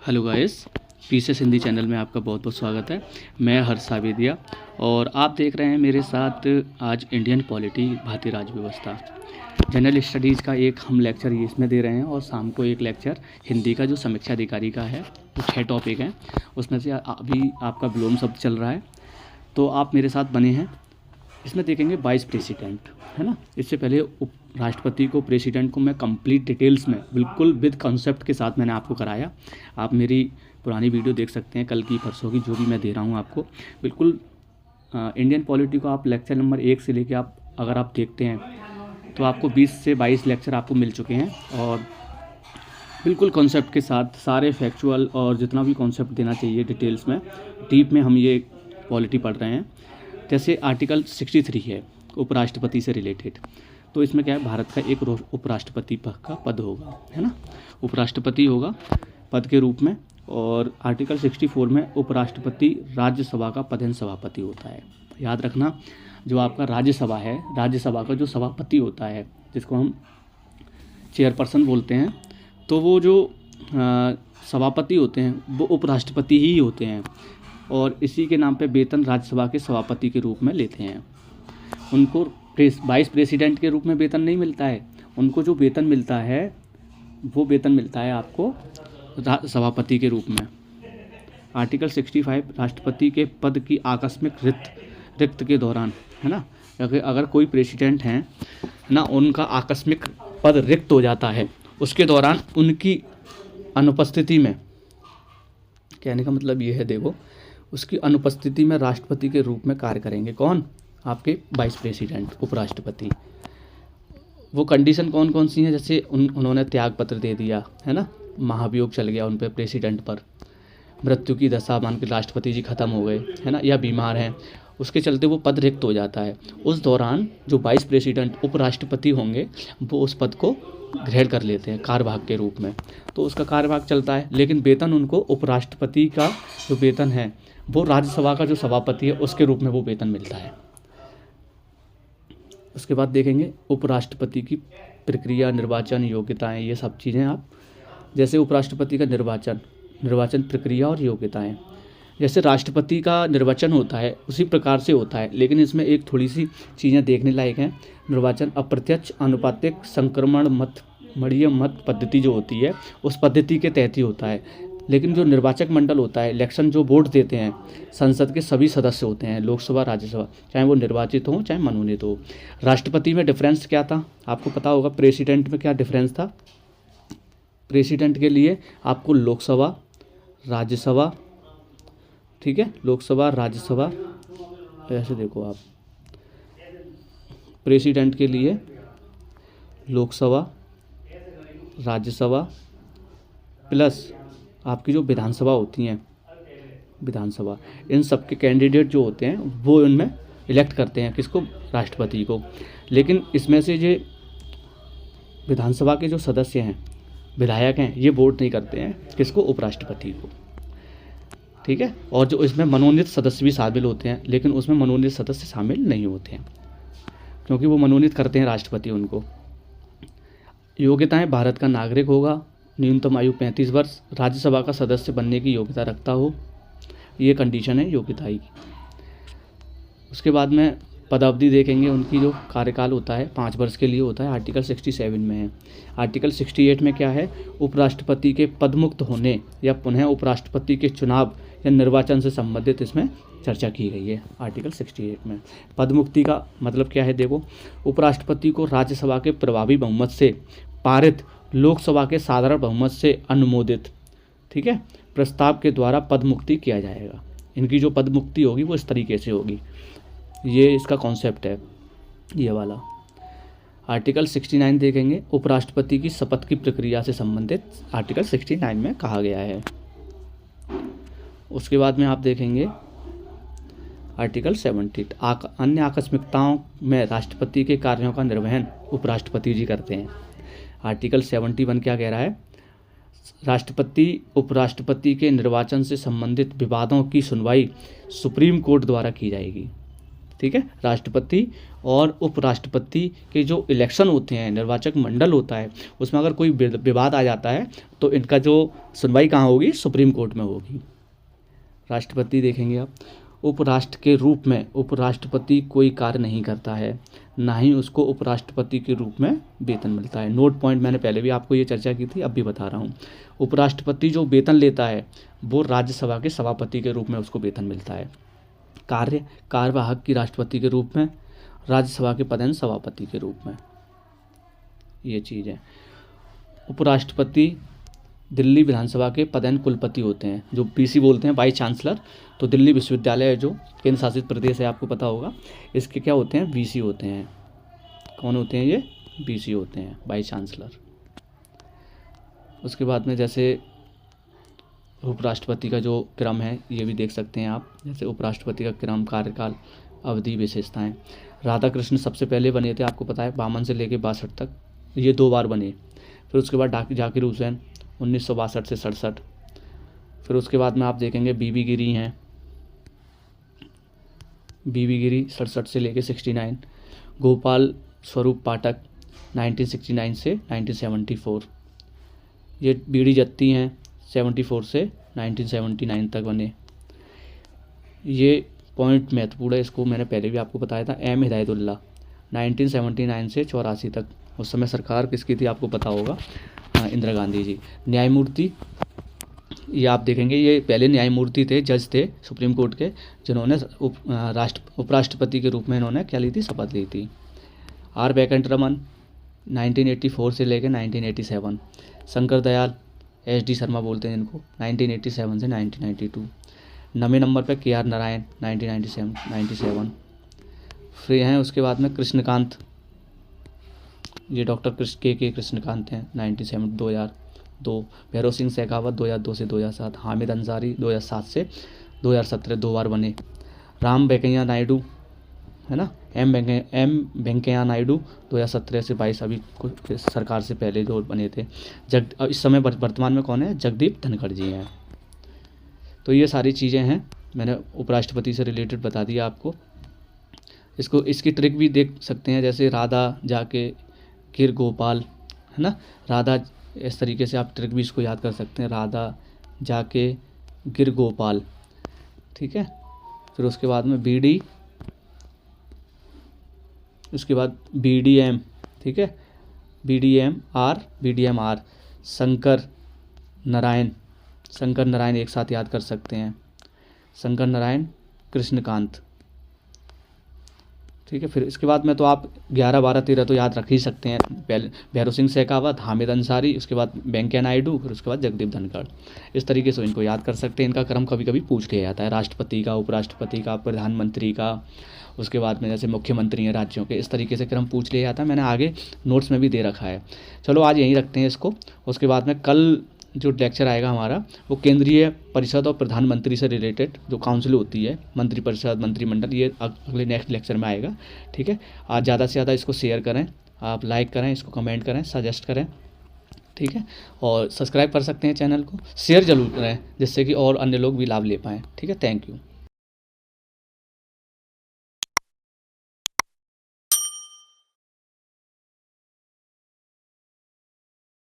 Hello guys, pieces Hindi channel में आपका बहुत बहुत स्वागत है। मैं हर्ष सावेदिया और आप देख रहे हैं मेरे साथ आज इंडियन पॉलिटी भारतीय राज्य व्यवस्था जनरल स्टडीज़ का एक हम लेक्चर ये इसमें दे रहे हैं और शाम को एक लेक्चर हिंदी का जो समीक्षा अधिकारी का है, वो 6 टॉपिक हैं, उसमें से अभी आपका विलोम शब्द चल रहा है। तो आप मेरे साथ बने हैं। इसमें देखेंगे वाइस प्रेसिडेंट, है ना। इससे पहले राष्ट्रपति को, प्रेसिडेंट को मैं कंप्लीट डिटेल्स में बिल्कुल विद कॉन्सेप्ट के साथ मैंने आपको कराया। आप मेरी पुरानी वीडियो देख सकते हैं, कल की परसों की, जो भी मैं दे रहा हूँ आपको बिल्कुल। इंडियन पॉलिटी को आप लेक्चर नंबर 1 से लेके आप अगर आप देखते हैं तो आपको 20 से 22 लेक्चर आपको मिल चुके हैं और बिल्कुल कॉन्सेप्ट के साथ सारे फैक्चुअल और जितना भी कॉन्सेप्ट देना चाहिए डिटेल्स में, डीप में हम ये पॉलिटी पढ़ रहे हैं। जैसे आर्टिकल 63 है उपराष्ट्रपति से रिलेटेड, तो इसमें क्या है, भारत का एक उपराष्ट्रपति का पद होगा, है ना। उपराष्ट्रपति होगा पद के रूप में। और आर्टिकल 64 में उपराष्ट्रपति राज्यसभा का प्रधान सभापति होता है। याद रखना, जो आपका राज्यसभा है, राज्यसभा का जो सभापति होता है, जिसको हम चेयरपर्सन बोलते हैं, तो वो जो सभापति होते हैं वो उपराष्ट्रपति ही होते हैं और इसी के नाम पे वेतन राज्यसभा के सभापति के रूप में लेते हैं। उनको वाइस प्रेसिडेंट के रूप में वेतन नहीं मिलता है। उनको जो वेतन मिलता है वो वेतन मिलता है आपको सभापति के रूप में। आर्टिकल 65 राष्ट्रपति के पद की आकस्मिक रिक्त के दौरान, है ना, अगर कोई प्रेसिडेंट हैं ना, उनका आकस्मिक पद रिक्त हो जाता है, उसके दौरान उनकी अनुपस्थिति में, कहने का मतलब ये है, देखो, उसकी अनुपस्थिति में राष्ट्रपति के रूप में कार्य करेंगे कौन? आपके वाइस प्रेसिडेंट, उपराष्ट्रपति। वो कंडीशन कौन कौन सी हैं? जैसे उन्होंने त्यागपत्र दे दिया, है ना, महाभियोग चल गया उन पर, प्रेसिडेंट पर, मृत्यु की दशा मान के राष्ट्रपति जी खत्म हो गए, है ना, या बीमार हैं, उसके चलते वो पद रिक्त हो जाता है। उस दौरान जो वाइस प्रेसिडेंट उपराष्ट्रपति होंगे वो उस पद को ग्रहण कर लेते हैं कार्यभाग के रूप में, तो उसका कार्यभाग चलता है। लेकिन वेतन उनको उपराष्ट्रपति का जो वेतन है वो राज्यसभा का जो सभापति है उसके रूप में वो वेतन मिलता है। उसके बाद देखेंगे उपराष्ट्रपति की प्रक्रिया, निर्वाचन, योग्यताएं, ये सब चीज़ें आप, जैसे उपराष्ट्रपति का निर्वाचन प्रक्रिया और योग्यताएं, जैसे राष्ट्रपति का निर्वाचन होता है उसी प्रकार से होता है, लेकिन इसमें एक थोड़ी सी चीज़ें देखने लायक हैं। निर्वाचन अप्रत्यक्ष अनुपातिक संक्रमण मणीय मत पद्धति जो होती है उस पद्धति के तहत ही होता है। लेकिन जो निर्वाचक मंडल होता है, इलेक्शन जो वोट देते हैं, संसद के सभी सदस्य होते हैं, लोकसभा, राज्यसभा, चाहे वो निर्वाचित हो चाहे मनोनीत हो। राष्ट्रपति में डिफरेंस क्या था आपको पता होगा, प्रेसिडेंट में क्या डिफरेंस था। प्रेसिडेंट के लिए आपको लोकसभा, राज्यसभा, ठीक है, लोकसभा, राज्यसभा, ऐसे देखो आप, प्रेसिडेंट के लिए लोकसभा, राज्यसभा प्लस आपकी जो विधानसभा होती हैं, विधानसभा, इन सब के कैंडिडेट जो होते हैं वो इनमें इलेक्ट करते हैं किसको? राष्ट्रपति को। लेकिन इसमें से जो विधानसभा के जो सदस्य हैं, विधायक हैं, ये वोट नहीं करते हैं किसको? उपराष्ट्रपति को, ठीक है। और जो इसमें मनोनीत सदस्य भी शामिल होते हैं, लेकिन उसमें मनोनीत सदस्य शामिल नहीं होते हैं क्योंकि वो मनोनीत करते हैं राष्ट्रपति उनको। योग्यताएं, भारत का नागरिक होगा, न्यूनतम आयु 35 वर्ष, राज्यसभा का सदस्य बनने की योग्यता रखता हो, ये कंडीशन है योग्यता की। उसके बाद में पदावधि देखेंगे, उनकी जो कार्यकाल होता है 5 वर्ष के लिए होता है, आर्टिकल 67 में है। आर्टिकल 68 में क्या है? उपराष्ट्रपति के पदमुक्त होने या पुनः उपराष्ट्रपति के चुनाव या निर्वाचन से संबंधित इसमें चर्चा की गई है। आर्टिकल 68 में पदमुक्ति का मतलब क्या है? देखो, उपराष्ट्रपति को राज्यसभा के प्रभावी बहुमत से पारित, लोकसभा के साधारण बहुमत से अनुमोदित, ठीक है, प्रस्ताव के द्वारा पदमुक्ति किया जाएगा। इनकी जो पदमुक्ति होगी वो इस तरीके से होगी। ये इसका कॉन्सेप्ट है, ये वाला। आर्टिकल 69 देखेंगे, उपराष्ट्रपति की शपथ की प्रक्रिया से संबंधित आर्टिकल 69 में कहा गया है। उसके बाद में आप देखेंगे आर्टिकल 70, अन्य आकस्मिकताओं में राष्ट्रपति के कार्यों का निर्वहन उपराष्ट्रपति जी करते हैं। आर्टिकल 71 क्या कह रहा है? राष्ट्रपति उपराष्ट्रपति के निर्वाचन से संबंधित विवादों की सुनवाई सुप्रीम कोर्ट द्वारा की जाएगी। ठीक है। राष्ट्रपति और उपराष्ट्रपति के जो इलेक्शन होते हैं, निर्वाचक मंडल होता है, उसमें अगर कोई विवाद आ जाता है तो इनका जो सुनवाई कहाँ होगी, सुप्रीम कोर्ट में होगी। राष्ट्रपति देखेंगे आप, उपराष्ट्र के रूप में उपराष्ट्रपति कोई कार्य नहीं करता है, ना ही उसको उपराष्ट्रपति के रूप में वेतन मिलता है। नोट पॉइंट, मैंने पहले भी आपको ये चर्चा की थी, अब भी बता रहा हूँ। उपराष्ट्रपति जो वेतन लेता है वो राज्यसभा के सभापति के रूप में उसको वेतन मिलता है। कार्यवाहक की राष्ट्रपति के रूप में, राज्यसभा के पदेन सभापति के रूप में, ये चीज़ है। उपराष्ट्रपति दिल्ली विधानसभा के पदेन कुलपति होते हैं, जो पीसी बोलते हैं, वाइस चांसलर। तो दिल्ली विश्वविद्यालय है जो केंद्र शासित प्रदेश है, आपको पता होगा, इसके क्या होते हैं, वीसी होते हैं। कौन होते हैं ये, वीसी होते हैं, वाइस चांसलर। उसके बाद में जैसे उपराष्ट्रपति का जो क्रम है ये भी देख सकते हैं आप, जैसे उपराष्ट्रपति का क्रम, कार्यकाल, अवधि, विशेषताएं। राधाकृष्ण सबसे पहले बने थे, आपको पता है, 52 से लेकर 62 तक, ये 2 बार बने। फिर उसके बाद जाकिर हुसैन 1962 से 67। फिर उसके बाद में आप देखेंगे बीबी गिरी हैं, बीबी गिरी 67 से लेकर 69। गोपाल स्वरूप पाठक 1969 से 1974। ये बीडी जत्ती हैं 74 से 1979 तक बने। ये पॉइंट महत्वपूर्ण है, इसको मैंने पहले भी आपको बताया था। एम हिदायतुल्ला 1979 से 84 तक, उस समय सरकार किसकी थी आपको पता होगा, इंदिरा गांधी जी। न्यायमूर्ति, ये आप देखेंगे, ये पहले न्यायमूर्ति थे, जज थे सुप्रीम कोर्ट के, जिन्होंने उपराष्ट्रपति के रूप में इन्होंने क्या ली थी, शपथ ली थी। आर वेंकटरमन 1984 से लेकर 1987। शंकर दयाल, एस डी शर्मा बोलते हैं इनको, 1987 से 1992। 9वें नंबर पर के आर नारायण 1997। फिर हैं उसके बाद में कृष्णकांत, ये डॉक्टर के कृष्णकांत हैं 2002। भैरव सिंह शेखावत 2002 से 2007। हामिद अंसारी 2007 से 2017, 2 बार बने। राम वेंकैया नायडू है ना, एम वेंकैया नायडू 2017 से 22, अभी सरकार से पहले जो बने थे। इस समय वर्तमान में कौन है, जगदीप धनखड़ जी हैं। तो ये सारी चीज़ें हैं, मैंने उपराष्ट्रपति से रिलेटेड बता दिया आपको। इसकी ट्रिक भी देख सकते हैं, जैसे राधा जाके गिर गोपाल, है ना, राधा, इस तरीके से आप ट्रिक भी इसको याद कर सकते हैं, राधा जाके गिर गोपाल, ठीक है। फिर उसके बाद में उसके बाद BDM, ठीक है, BDM आर शंकर नारायण एक साथ याद कर सकते हैं, शंकर नारायण कृष्णकांत, ठीक है। फिर इसके बाद में तो आप 11, 12, 13 तो याद रख ही सकते हैं। पहले भैरव सिंह शेखावत, हामिद अंसारी, उसके बाद वेंकैया नायडू, फिर उसके बाद जगदीप धनखड़। इस तरीके से इनको याद कर सकते हैं। इनका क्रम कभी कभी पूछ लिया जाता है, राष्ट्रपति का, उपराष्ट्रपति का, प्रधानमंत्री का, उसके बाद में जैसे मुख्यमंत्री हैं राज्यों के, इस तरीके से क्रम पूछ लिया जाता है। मैंने आगे नोट्स में भी दे रखा है। चलो आज यहीं रखते हैं इसको। उसके बाद में कल जो लेक्चर आएगा हमारा, वो केंद्रीय परिषद और प्रधानमंत्री से रिलेटेड जो काउंसिल होती है, मंत्रिपरिषद, मंत्रिमंडल, ये अगले नेक्स्ट लेक्चर में आएगा, ठीक है। आज ज़्यादा से ज़्यादा इसको शेयर करें, आप लाइक करें, इसको कमेंट करें, सजेस्ट करें, ठीक है। और सब्सक्राइब कर सकते हैं चैनल को, शेयर जरूर करें, जिससे कि और अन्य लोग भी लाभ ले पाएँ, ठीक है। Thank you.